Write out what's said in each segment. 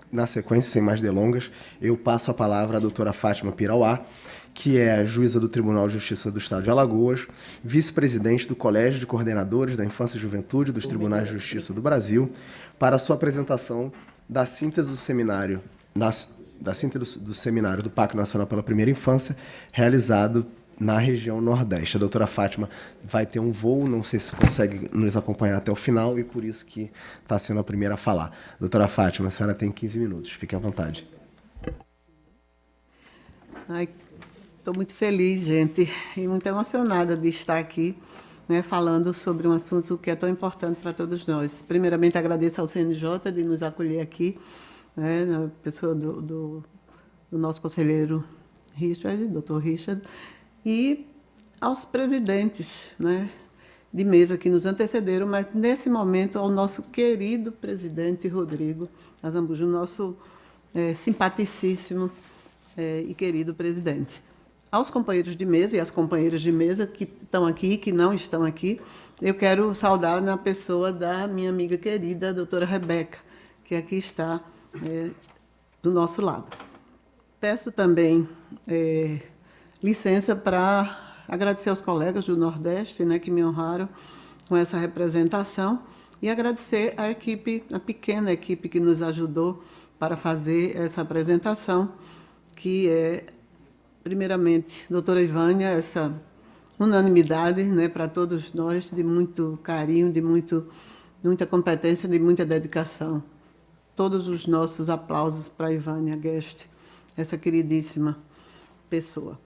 Na sequência, sem mais delongas, eu passo a palavra à doutora Fátima Pirauá, que é a juíza do Tribunal de Justiça do Estado de Alagoas, vice-presidente do Colégio de Coordenadores da Infância e Juventude dos Tribunais de Justiça do Brasil, para a sua apresentação da síntese do seminário, do seminário do Pacto Nacional pela Primeira Infância, realizado na região Nordeste. A doutora Fátima vai ter um voo, não sei se consegue nos acompanhar até o final, e por isso que está sendo a primeira a falar. Doutora Fátima, a senhora tem 15 minutos, fique à vontade. Estou muito feliz, gente, e muito emocionada de estar aqui, né, falando sobre um assunto que é tão importante para todos nós. Primeiramente, agradeço ao CNJ de nos acolher aqui, né, na pessoa do nosso conselheiro Richard, doutor Richard, e aos presidentes, né, de mesa que nos antecederam, mas, nesse momento, ao nosso querido presidente Rodrigo Azambuja, nosso simpaticíssimo e querido presidente. Aos companheiros de mesa e às companheiras de mesa que estão aqui e que não estão aqui, eu quero saudar na pessoa da minha amiga querida, a doutora Rebeca, que aqui está do nosso lado. Peço também licença para agradecer aos colegas do Nordeste, né, que me honraram com essa representação, e agradecer à equipe, a pequena equipe que nos ajudou para fazer essa apresentação, que é, primeiramente, doutora Ivânia, essa unanimidade, né, para todos nós, de muito carinho, de muita competência, de muita dedicação. Todos os nossos aplausos para a Ivânia Guest, essa queridíssima pessoa.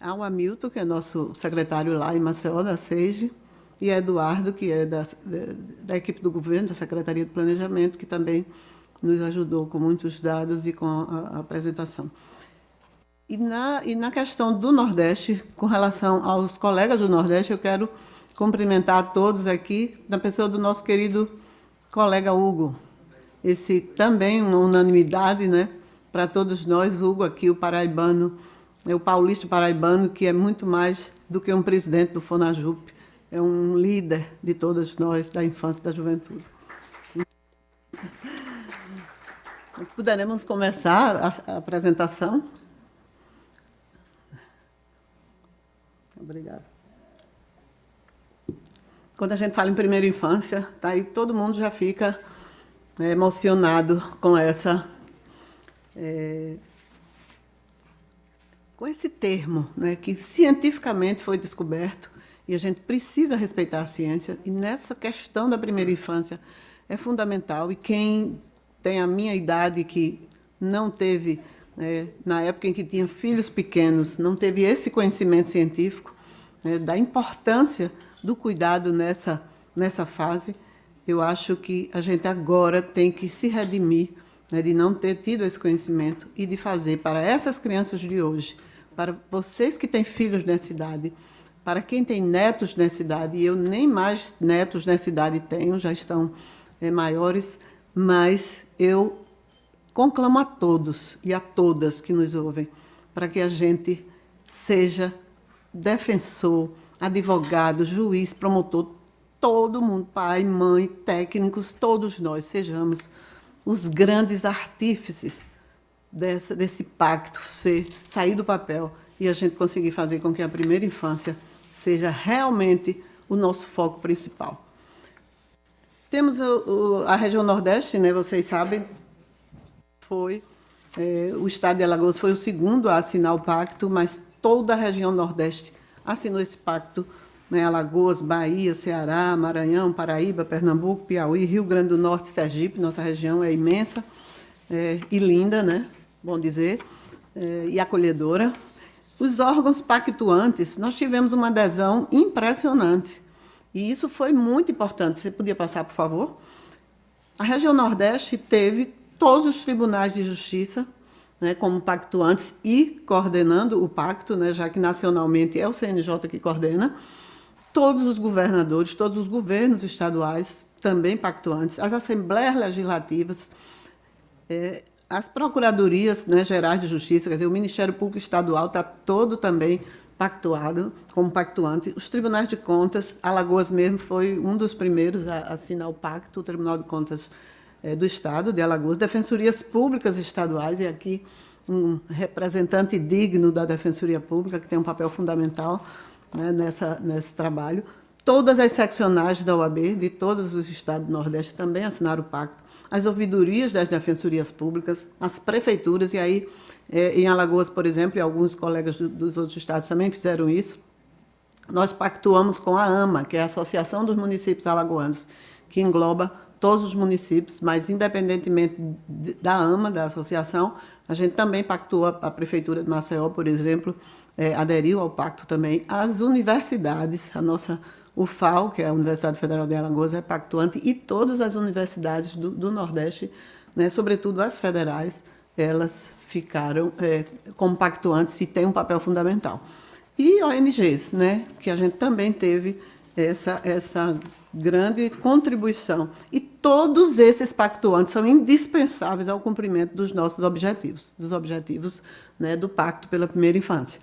Ao Hamilton, que é nosso secretário lá em Maceió, da SEIGE, e a Eduardo, que é da equipe do governo, da Secretaria de Planejamento, que também nos ajudou com muitos dados e com a apresentação. E na questão do Nordeste, com relação aos colegas do Nordeste, eu quero cumprimentar a todos aqui, na pessoa do nosso querido colega Hugo. Esse também uma unanimidade, né, para todos nós, Hugo aqui, o paraibano, o paulista paraibano, que é muito mais do que um presidente do FONAJUP, é um líder de todas nós, da infância e da juventude. Poderemos começar a apresentação? Obrigada. Quando a gente fala em primeira infância, tá aí, todo mundo já fica emocionado com com esse termo, né, que cientificamente foi descoberto, e a gente precisa respeitar a ciência, e nessa questão da primeira infância é fundamental, e quem tem a minha idade, que não teve, na época em que tinha filhos pequenos, não teve esse conhecimento científico, da importância do cuidado nessa fase, eu acho que a gente agora tem que se redimir, né, de não ter tido esse conhecimento e de fazer para essas crianças de hoje, para vocês que têm filhos nessa idade, para quem tem netos nessa idade, e eu nem mais netos nessa idade tenho, já estão maiores, mas eu conclamo a todos e a todas que nos ouvem, para que a gente seja defensor, advogado, juiz, promotor, todo mundo, pai, mãe, técnicos, todos nós sejamos os grandes artífices desse pacto sair do papel e a gente conseguir fazer com que a primeira infância seja realmente o nosso foco principal. Temos a região Nordeste, né, vocês sabem, o Estado de Alagoas foi o segundo a assinar o pacto, mas toda a região Nordeste assinou esse pacto, né, Alagoas, Bahia, Ceará, Maranhão, Paraíba, Pernambuco, Piauí, Rio Grande do Norte, Sergipe, nossa região é imensa e linda, né, bom dizer, e acolhedora. Os órgãos pactuantes, nós tivemos uma adesão impressionante, e isso foi muito importante. Você podia passar, por favor? A região Nordeste teve todos os tribunais de justiça, né, como pactuantes e coordenando o pacto, né, já que nacionalmente é o CNJ que coordena, todos os governadores, todos os governos estaduais também pactuantes, as assembleias legislativas, as procuradorias, né, gerais de justiça, quer dizer, o Ministério Público Estadual está todo também pactuado, como pactuante. Os tribunais de contas, Alagoas mesmo foi um dos primeiros a assinar o pacto, o Tribunal de Contas do Estado de Alagoas, defensorias públicas estaduais, e aqui um representante digno da Defensoria Pública, que tem um papel fundamental, né, nesse trabalho. Todas as seccionais da OAB, de todos os estados do Nordeste, também assinaram o pacto. As ouvidorias das defensorias públicas, as prefeituras, e aí, em Alagoas, por exemplo, e alguns colegas dos outros estados também fizeram isso, nós pactuamos com a AMA, que é a Associação dos Municípios Alagoanos, que engloba todos os municípios, mas, independentemente da AMA, da associação, a gente também pactuou, a Prefeitura de Maceió, por exemplo, aderiu ao pacto também. As universidades, a nossa UFAL, que é a Universidade Federal de Alagoas, é pactuante, e todas as universidades do Nordeste, né, sobretudo as federais, elas ficaram como pactuantes e têm um papel fundamental. E ONGs, né, que a gente também teve essa grande contribuição. E todos esses pactuantes são indispensáveis ao cumprimento dos nossos objetivos, dos objetivos, né, do Pacto pela Primeira Infância.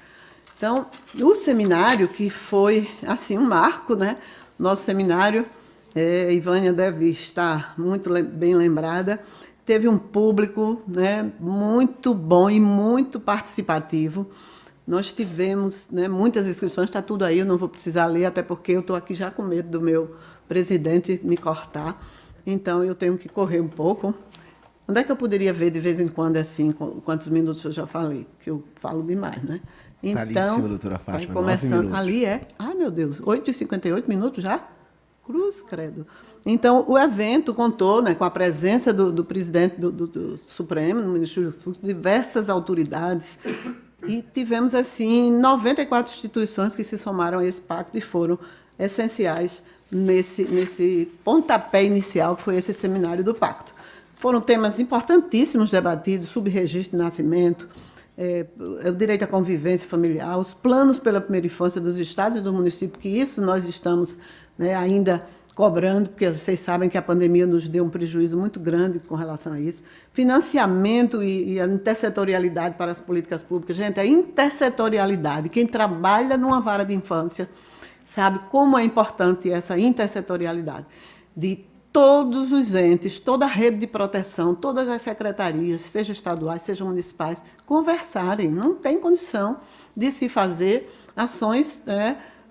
Então, o seminário, que foi assim um marco, né, nosso seminário, Ivânia deve estar muito bem lembrada, teve um público, né, muito bom e muito participativo. Nós tivemos, né, muitas inscrições, está tudo aí, eu não vou precisar ler, até porque eu estou aqui já com medo do meu presidente me cortar, então eu tenho que correr um pouco. Onde é que eu poderia ver de vez em quando, assim, quantos minutos eu já falei? Que eu falo demais, né? Então, tá ali em cima, doutora Fátima, começando, ali ai meu Deus, 8h58 já? Cruz, credo. Então, o evento contou, né, com a presença do presidente do Supremo, do Ministério do Fluxo, diversas autoridades, e tivemos, assim, 94 instituições que se somaram a esse pacto e foram essenciais nesse pontapé inicial, que foi esse seminário do pacto. Foram temas importantíssimos debatidos, subregistro de nascimento, o direito à convivência familiar, os planos pela primeira infância dos estados e do município, que isso nós estamos, né, ainda cobrando, porque vocês sabem que a pandemia nos deu um prejuízo muito grande com relação a isso. Financiamento e a intersetorialidade para as políticas públicas. Gente, a intersetorialidade, quem trabalha numa vara de infância sabe como é importante essa intersetorialidade de todos os entes, toda a rede de proteção, todas as secretarias, sejam estaduais, sejam municipais, conversarem. Não tem condição de se fazer ações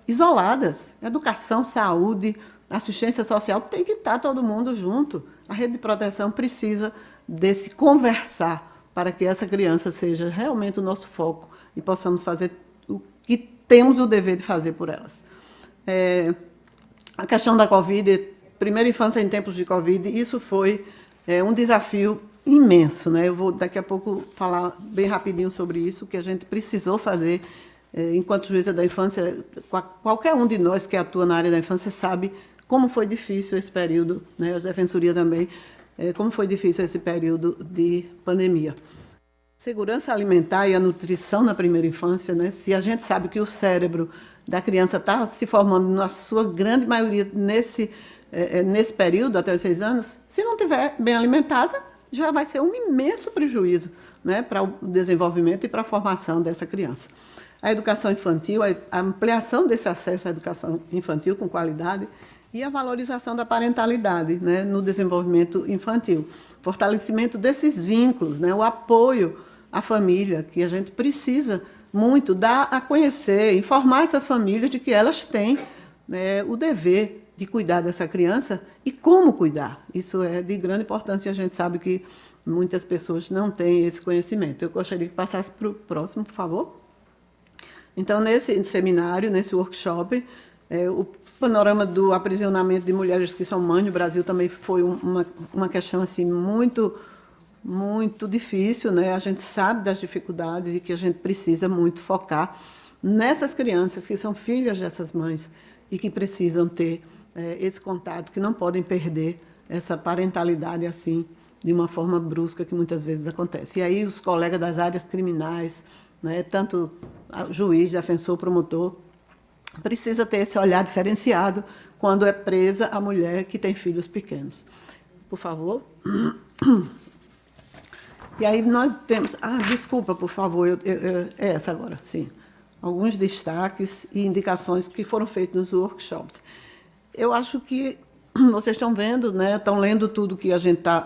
isoladas. Educação, saúde, assistência social, tem que estar todo mundo junto. A rede de proteção precisa desse conversar para que essa criança seja realmente o nosso foco e possamos fazer o que temos o dever de fazer por elas. A questão da Covid, primeira infância em tempos de Covid, isso foi um desafio imenso, né? Eu vou daqui a pouco falar bem rapidinho sobre isso, que a gente precisou fazer enquanto juíza da infância. Qualquer um de nós que atua na área da infância sabe como foi difícil esse período, né? A Defensoria também, como foi difícil esse período de pandemia. Segurança alimentar e a nutrição na primeira infância, né? Se a gente sabe que o cérebro da criança está se formando, na sua grande maioria, nesse período, até os 6 anos, se não estiver bem alimentada, já vai ser um imenso prejuízo, né, para o desenvolvimento e para a formação dessa criança. A educação infantil, a ampliação desse acesso à educação infantil com qualidade e a valorização da parentalidade, né, no desenvolvimento infantil. Fortalecimento desses vínculos, né, o apoio à família, que a gente precisa muito dar a conhecer, informar essas famílias de que elas têm, né, o dever de cuidar dessa criança e como cuidar. Isso é de grande importância e a gente sabe que muitas pessoas não têm esse conhecimento. Eu gostaria que passasse para o próximo, por favor. Então, nesse seminário, nesse workshop, o panorama do aprisionamento de mulheres que são mães no Brasil também foi uma questão assim, muito difícil, né? A gente sabe das dificuldades e que a gente precisa muito focar nessas crianças que são filhas dessas mães e que precisam ter esse contato, que não podem perder essa parentalidade assim, de uma forma brusca, que muitas vezes acontece. E aí os colegas das áreas criminais, né, tanto juiz, defensor, promotor, precisa ter esse olhar diferenciado quando é presa a mulher que tem filhos pequenos. Por favor. E aí nós temos... desculpa, por favor, é essa agora, sim. Alguns destaques e indicações que foram feitos nos workshops. Eu acho que vocês estão vendo, né, estão lendo tudo que a gente está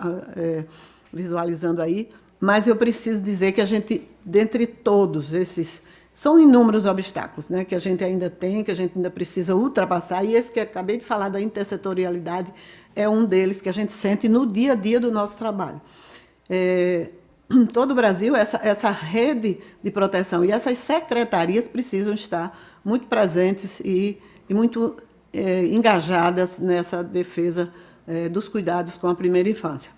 visualizando aí, mas eu preciso dizer que a gente, dentre todos esses, são inúmeros obstáculos, né, que a gente ainda tem, que a gente ainda precisa ultrapassar, e esse que eu acabei de falar da intersetorialidade é um deles que a gente sente no dia a dia do nosso trabalho. Em todo o Brasil, essa rede de proteção e essas secretarias precisam estar muito presentes e muito engajadas nessa defesa dos cuidados com a primeira infância.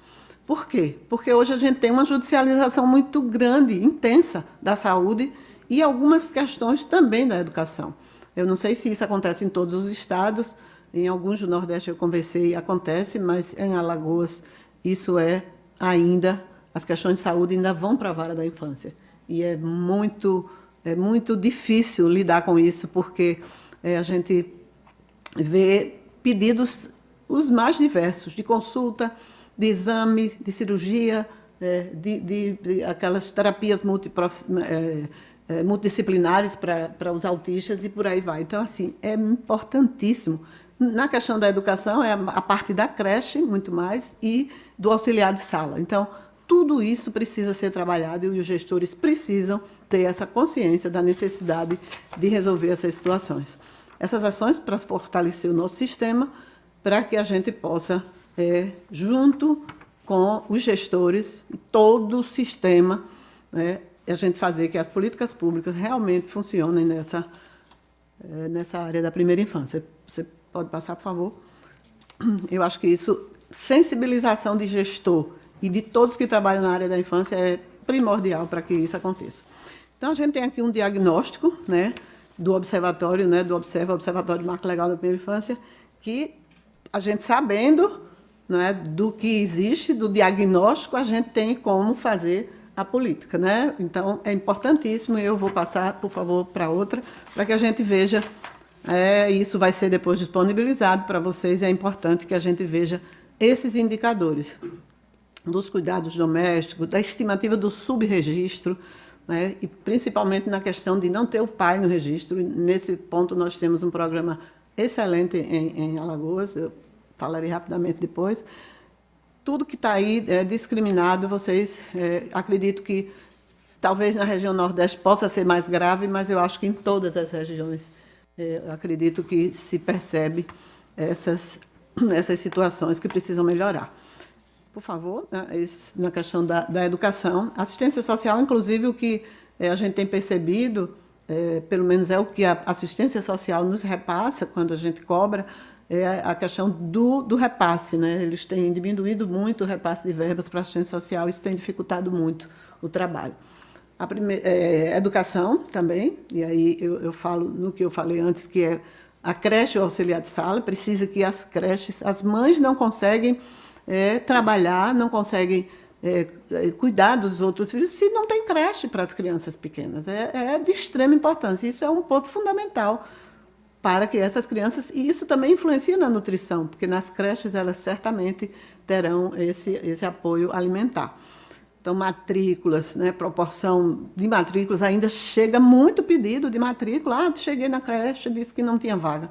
Por quê? Porque hoje a gente tem uma judicialização muito grande, intensa, da saúde e algumas questões também da educação. Eu não sei se isso acontece em todos os estados, em alguns do Nordeste eu conversei, acontece, mas em Alagoas isso ainda, as questões de saúde ainda vão para a vara da infância. E é muito difícil lidar com isso, porque a gente vê pedidos os mais diversos, de consulta, de exame, de cirurgia, de aquelas terapias multidisciplinares para os autistas e por aí vai. Então, assim, é importantíssimo. Na questão da educação, é a parte da creche, muito mais, e do auxiliar de sala. Então, tudo isso precisa ser trabalhado e os gestores precisam ter essa consciência da necessidade de resolver essas situações. Essas ações para fortalecer o nosso sistema, para que a gente possa, junto com os gestores e todo o sistema, a gente fazer que as políticas públicas realmente funcionem nessa área da primeira infância. Você pode passar, por favor? Eu acho que isso, sensibilização de gestor e de todos que trabalham na área da infância é primordial para que isso aconteça. Então, a gente tem aqui um diagnóstico, né, do observatório, né, do Observatório de Marco Legal da Primeira Infância, que a gente sabendo, né, do que existe, do diagnóstico, a gente tem como fazer a política, né? Então, é importantíssimo, eu vou passar, por favor, para outra, para que a gente veja, isso vai ser depois disponibilizado para vocês, é importante que a gente veja esses indicadores dos cuidados domésticos, da estimativa do subregistro, né? E principalmente na questão de não ter o pai no registro. Nesse ponto, nós temos um programa excelente em Alagoas, eu falarei rapidamente depois. Tudo que está aí é discriminado, vocês acredito que talvez na região Nordeste possa ser mais grave, mas eu acho que em todas as regiões acredito que se percebe essas situações que precisam melhorar. Por favor, na questão da educação. Assistência social, inclusive, o que a gente tem percebido, pelo menos é o que a assistência social nos repassa quando a gente cobra, é a questão do repasse, né? Eles têm diminuído muito o repasse de verbas para assistência social, isso tem dificultado muito o trabalho. Educação também, e aí eu falo no que eu falei antes, que é a creche ou auxiliar de sala, precisa que as creches, as mães não conseguem trabalhar, não conseguem cuidar dos outros filhos se não tem creche para as crianças pequenas. É de extrema importância, isso é um ponto fundamental para que essas crianças, e isso também influencia na nutrição, porque nas creches elas certamente terão esse apoio alimentar. Então, matrículas, né, proporção de matrículas, ainda chega muito pedido de matrícula. Cheguei na creche, disse que não tinha vaga.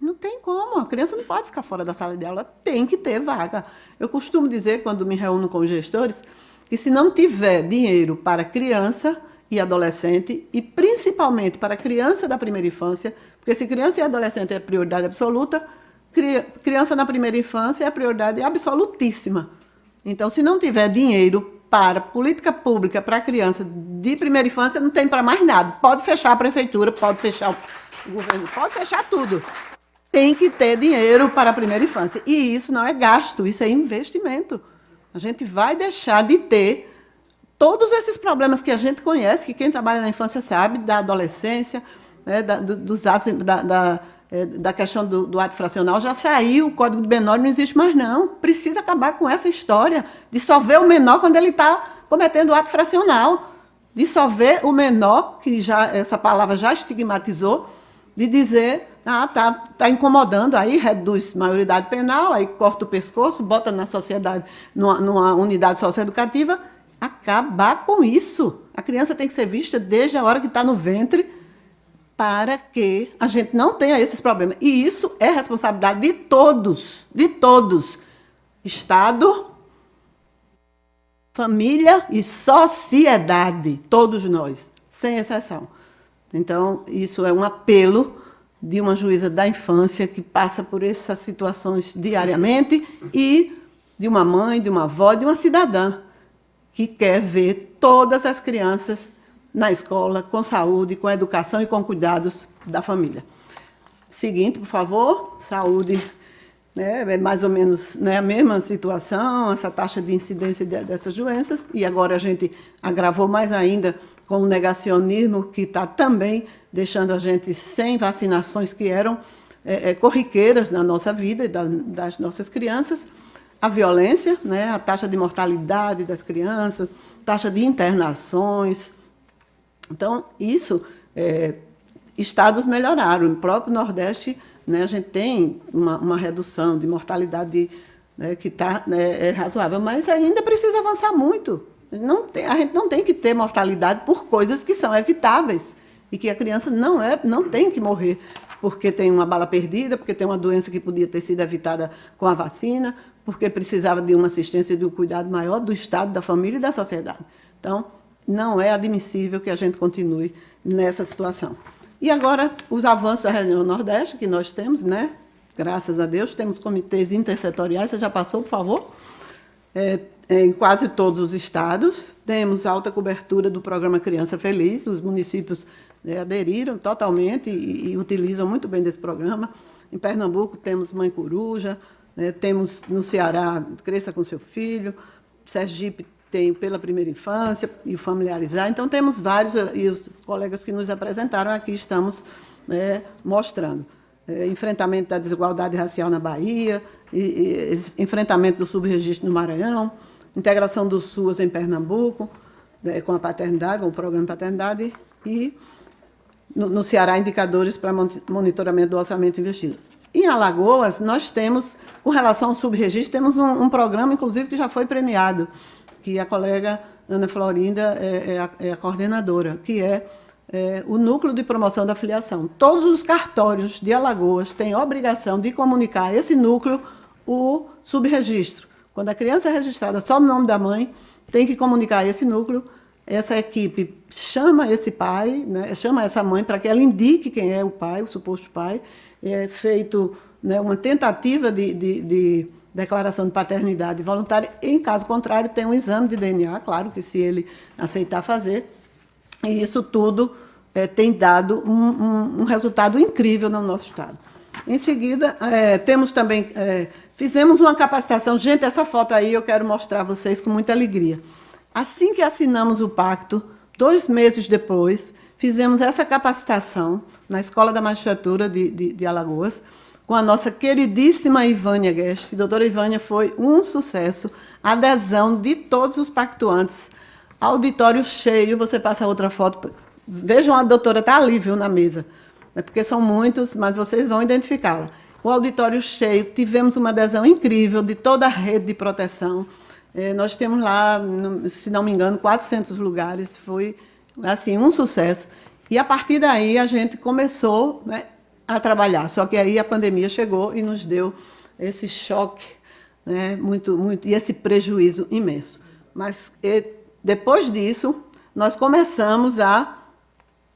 Não tem como, a criança não pode ficar fora da sala de aula, tem que ter vaga. Eu costumo dizer, quando me reúno com os gestores, que se não tiver dinheiro para criança e adolescente, e principalmente para criança da primeira infância, porque se criança e adolescente é prioridade absoluta, criança na primeira infância é a prioridade absolutíssima. Então, se não tiver dinheiro para política pública para criança de primeira infância, não tem para mais nada. Pode fechar a prefeitura, pode fechar o governo, pode fechar tudo. Tem que ter dinheiro para a primeira infância. E isso não é gasto, isso é investimento. A gente vai deixar de ter todos esses problemas que a gente conhece, que quem trabalha na infância sabe, da adolescência, né, dos atos, da questão do ato fracional. Já saiu, o Código de Menor não existe mais, não. Precisa acabar com essa história de só ver o menor quando ele está cometendo o ato fracional. De só ver o menor, que essa palavra já estigmatizou, de dizer, tá incomodando, aí reduz maioridade penal, aí corta o pescoço, bota na sociedade, numa unidade socioeducativa. Acabar com isso. A criança tem que ser vista desde a hora que está no ventre, para que a gente não tenha esses problemas. E isso é responsabilidade de todos, Estado, família e sociedade, todos nós, sem exceção. Então, isso é um apelo de uma juíza da infância que passa por essas situações diariamente e de uma mãe, de uma avó, de uma cidadã que quer ver todas as crianças na escola, com saúde, com educação e com cuidados da família. Seguinte, por favor, saúde, né, é mais ou menos, né, a mesma situação, essa taxa de incidência dessas doenças, e agora a gente agravou mais ainda com o negacionismo, que está também deixando a gente sem vacinações que eram corriqueiras na nossa vida e das nossas crianças. A violência, né, a taxa de mortalidade das crianças, taxa de internações. Então, isso, estados melhoraram. No próprio Nordeste, né, a gente tem uma redução de mortalidade, né, que está razoável, mas ainda precisa avançar muito. A gente não tem que ter mortalidade por coisas que são evitáveis e que a criança não tem que morrer porque tem uma bala perdida, porque tem uma doença que podia ter sido evitada com a vacina, porque precisava de uma assistência e de um cuidado maior do Estado, da família e da sociedade. Então, não é admissível que a gente continue nessa situação. E agora, os avanços da região Nordeste, que nós temos, né? Graças a Deus, temos comitês intersetoriais. Você já passou, por favor? Em quase todos os estados. Temos alta cobertura do programa Criança Feliz. Os municípios aderiram totalmente e utilizam muito bem desse programa. Em Pernambuco, temos Mãe Coruja. Temos no Ceará, Cresça com Seu Filho. Sergipe tem pela primeira infância e o familiarizar. Então, temos vários, e os colegas que nos apresentaram aqui estamos mostrando. Enfrentamento da desigualdade racial na Bahia, enfrentamento do subregistro no Maranhão, integração do SUAS em Pernambuco, com a paternidade, com o programa de paternidade, e no Ceará, indicadores para monitoramento do orçamento investido. Em Alagoas, nós temos, com relação ao subregistro, temos um programa, inclusive, que já foi premiado, que a colega Ana Florinda é a coordenadora, que é o Núcleo de Promoção da Filiação. Todos os cartórios de Alagoas têm a obrigação de comunicar a esse núcleo o subregistro. Quando a criança é registrada só no nome da mãe, tem que comunicar a esse núcleo. Essa equipe chama esse pai, né, chama essa mãe para que ela indique quem é o pai, o suposto pai. É feito, né, uma tentativa de declaração de paternidade voluntária. Em caso contrário, tem um exame de DNA, claro que se ele aceitar fazer. E isso tudo tem dado um resultado incrível no nosso estado. Em seguida, temos também... fizemos uma capacitação. Gente, essa foto aí eu quero mostrar a vocês com muita alegria. Assim que assinamos o pacto, 2 meses depois, fizemos essa capacitação na Escola da Magistratura de Alagoas, com a nossa queridíssima Ivânia Guest. A doutora Ivânia foi um sucesso, adesão de todos os pactuantes, auditório cheio. Você passa outra foto, vejam, a doutora está ali, viu, na mesa, porque são muitos, mas vocês vão identificá-la. Com o auditório cheio, tivemos uma adesão incrível de toda a rede de proteção. Nós temos lá, se não me engano, 400 lugares, foi assim, um sucesso. E, a partir daí, a gente começou, né, a trabalhar. Só que aí a pandemia chegou e nos deu esse choque, né, muito, e esse prejuízo imenso. Mas, depois disso, nós começamos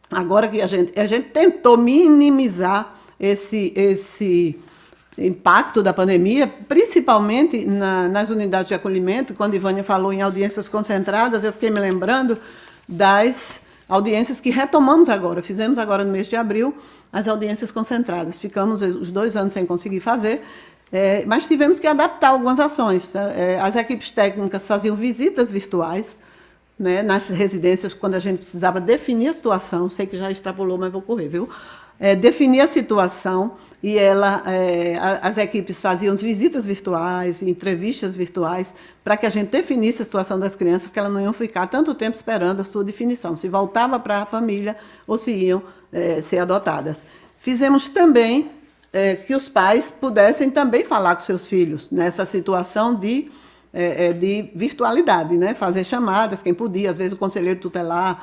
agora que a gente tentou minimizar esse impacto da pandemia, principalmente nas unidades de acolhimento. Quando a Ivânia falou em audiências concentradas, eu fiquei me lembrando das audiências que retomamos agora. Fizemos agora no mês de abril as audiências concentradas. Ficamos os 2 anos sem conseguir fazer, mas tivemos que adaptar algumas ações. As equipes técnicas faziam visitas virtuais, né, nas residências, quando a gente precisava definir a situação. Sei que já extrapolou, mas vou correr, viu? Definir a situação, e as equipes faziam visitas virtuais, entrevistas virtuais, para que a gente definisse a situação das crianças, que elas não iam ficar tanto tempo esperando a sua definição, se voltava para a família ou se iam ser adotadas. Fizemos também que os pais pudessem também falar com seus filhos nessa situação de de virtualidade, né? Fazer chamadas, quem podia, às vezes o conselheiro tutelar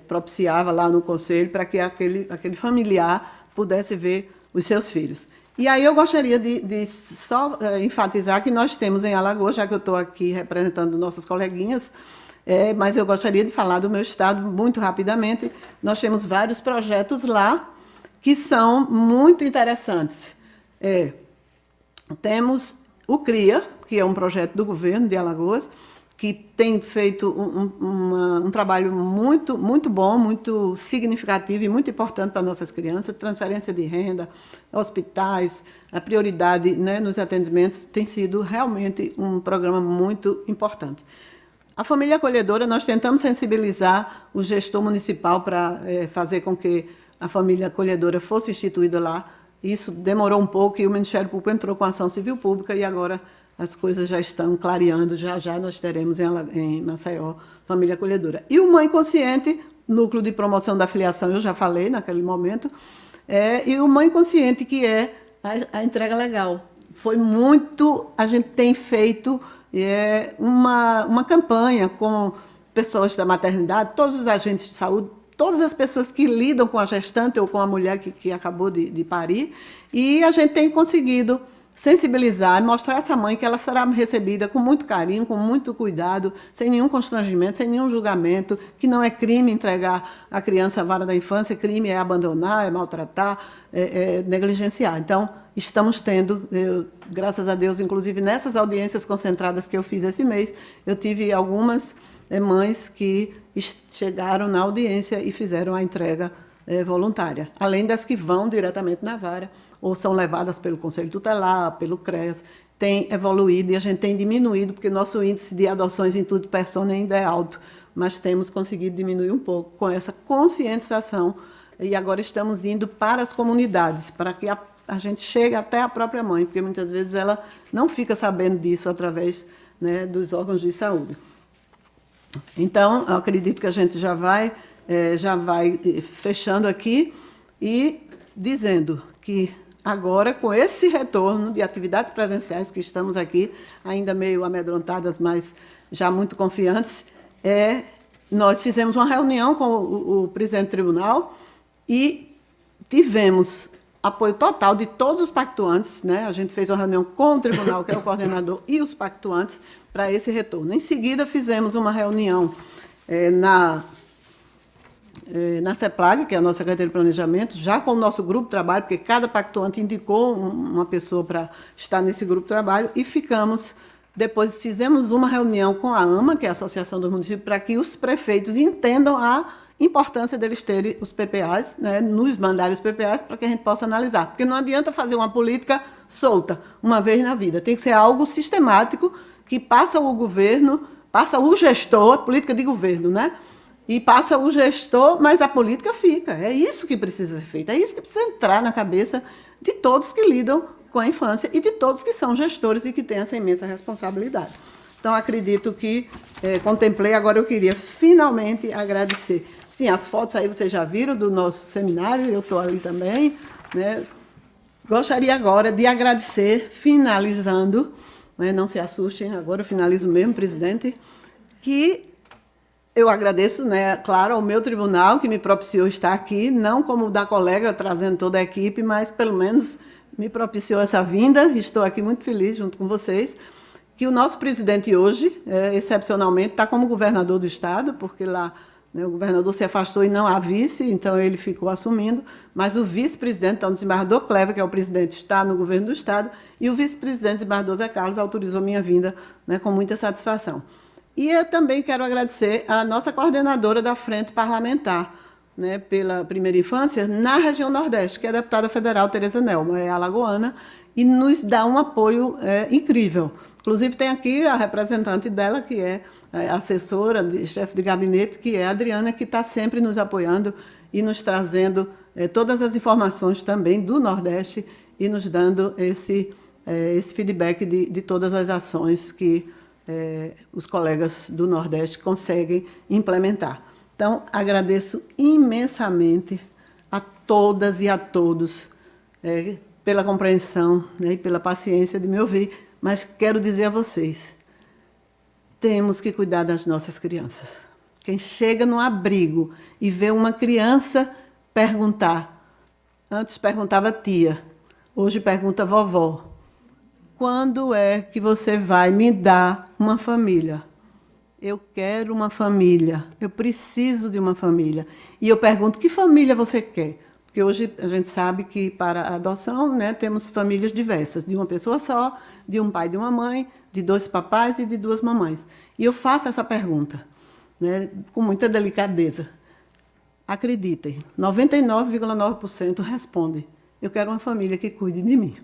propiciava lá no conselho para que aquele familiar pudesse ver os seus filhos. E aí eu gostaria de só enfatizar que nós temos em Alagoas, já que eu estou aqui representando nossos coleguinhas, mas eu gostaria de falar do meu estado muito rapidamente. Nós temos vários projetos lá que são muito interessantes. Temos o CRIA, que é um projeto do governo de Alagoas, que tem feito um trabalho muito, muito bom, muito significativo e muito importante para nossas crianças, transferência de renda, hospitais, a prioridade, né, nos atendimentos, tem sido realmente um programa muito importante. A família acolhedora, nós tentamos sensibilizar o gestor municipal para fazer com que a família acolhedora fosse instituída lá. Isso demorou um pouco e o Ministério Público entrou com a ação civil pública e agora as coisas já estão clareando, já nós teremos em Maceió família acolhedora. E o Mãe Consciente, núcleo de promoção da filiação, eu já falei naquele momento, e o Mãe Consciente, que é a entrega legal. Foi muito, a gente tem feito uma campanha com pessoas da maternidade, todos os agentes de saúde, todas as pessoas que lidam com a gestante ou com a mulher que acabou de parir, e a gente tem conseguido sensibilizar e mostrar a essa mãe que ela será recebida com muito carinho, com muito cuidado, sem nenhum constrangimento, sem nenhum julgamento, que não é crime entregar a criança à vara da infância, crime é abandonar, é maltratar, é negligenciar. Então, estamos tendo, graças a Deus, inclusive nessas audiências concentradas que eu fiz esse mês, eu tive algumas mães que chegaram na audiência e fizeram a entrega voluntária, além das que vão diretamente na vara, ou são levadas pelo Conselho Tutelar, pelo CREAS, tem evoluído e a gente tem diminuído, porque nosso índice de adoções em tudo persona ainda é alto, mas temos conseguido diminuir um pouco com essa conscientização e agora estamos indo para as comunidades, para que a gente chegue até a própria mãe, porque muitas vezes ela não fica sabendo disso através, né, dos órgãos de saúde. Então, eu acredito que a gente já vai fechando aqui e dizendo que agora, com esse retorno de atividades presenciais, que estamos aqui, ainda meio amedrontadas, mas já muito confiantes, nós fizemos uma reunião com o presidente do tribunal e tivemos apoio total de todos os pactuantes, né? A gente fez uma reunião com o tribunal, que é o coordenador, e os pactuantes, para esse retorno. Em seguida, fizemos uma reunião na CEPLAG, que é a nossa Secretaria de Planejamento, já com o nosso grupo de trabalho, porque cada pactuante indicou uma pessoa para estar nesse grupo de trabalho, e depois fizemos uma reunião com a AMA, que é a Associação dos Municípios, para que os prefeitos entendam a importância deles terem os PPAs, né, nos mandarem os PPAs, para que a gente possa analisar. Porque não adianta fazer uma política solta, uma vez na vida. Tem que ser algo sistemático, que passa o governo, passa o gestor, política de governo, né? E passa o gestor, mas a política fica. É isso que precisa ser feito, é isso que precisa entrar na cabeça de todos que lidam com a infância e de todos que são gestores e que têm essa imensa responsabilidade. Então, acredito que contemplei. Agora eu queria finalmente agradecer. Sim, as fotos aí vocês já viram do nosso seminário, eu estou ali também, né? Gostaria agora de agradecer, finalizando, né, não se assustem, agora eu finalizo mesmo, presidente, que eu agradeço, né, claro, ao meu tribunal, que me propiciou estar aqui, não como o da colega, trazendo toda a equipe, mas pelo menos me propiciou essa vinda. Estou aqui muito feliz junto com vocês. Que o nosso presidente hoje, excepcionalmente, está como governador do Estado, porque lá, né, o governador se afastou e não há vice, então ele ficou assumindo, mas o vice-presidente, então, o desembargador Clever, que é o presidente, está no governo do Estado, e o vice-presidente, desembargador Zé Carlos, autorizou minha vinda, né, com muita satisfação. E eu também quero agradecer a nossa coordenadora da Frente Parlamentar, né, pela Primeira Infância, na região Nordeste, que é a deputada federal Tereza Nelma, é alagoana, e nos dá um apoio incrível. Inclusive, tem aqui a representante dela, que é assessora, chefe de gabinete, que é a Adriana, que está sempre nos apoiando e nos trazendo todas as informações também do Nordeste e nos dando esse feedback de todas as ações que os colegas do Nordeste conseguem implementar. Então, agradeço imensamente a todas e a todos pela compreensão, né, e pela paciência de me ouvir, mas quero dizer a vocês, temos que cuidar das nossas crianças. Quem chega no abrigo e vê uma criança perguntar, antes perguntava tia, hoje pergunta vovó, quando é que você vai me dar uma família? Eu quero uma família, eu preciso de uma família. E eu pergunto, que família você quer? Porque hoje a gente sabe que para a adoção, né, temos famílias diversas, de uma pessoa só, de um pai e de uma mãe, de 2 papais e de 2 mamães. E eu faço essa pergunta, né, com muita delicadeza. Acreditem, 99,9% responde, eu quero uma família que cuide de mim.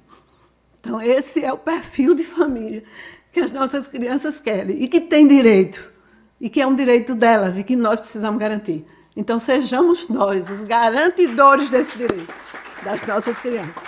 Então, esse é o perfil de família que as nossas crianças querem e que tem direito, e que é um direito delas e que nós precisamos garantir. Então, sejamos nós os garantidores desse direito das nossas crianças.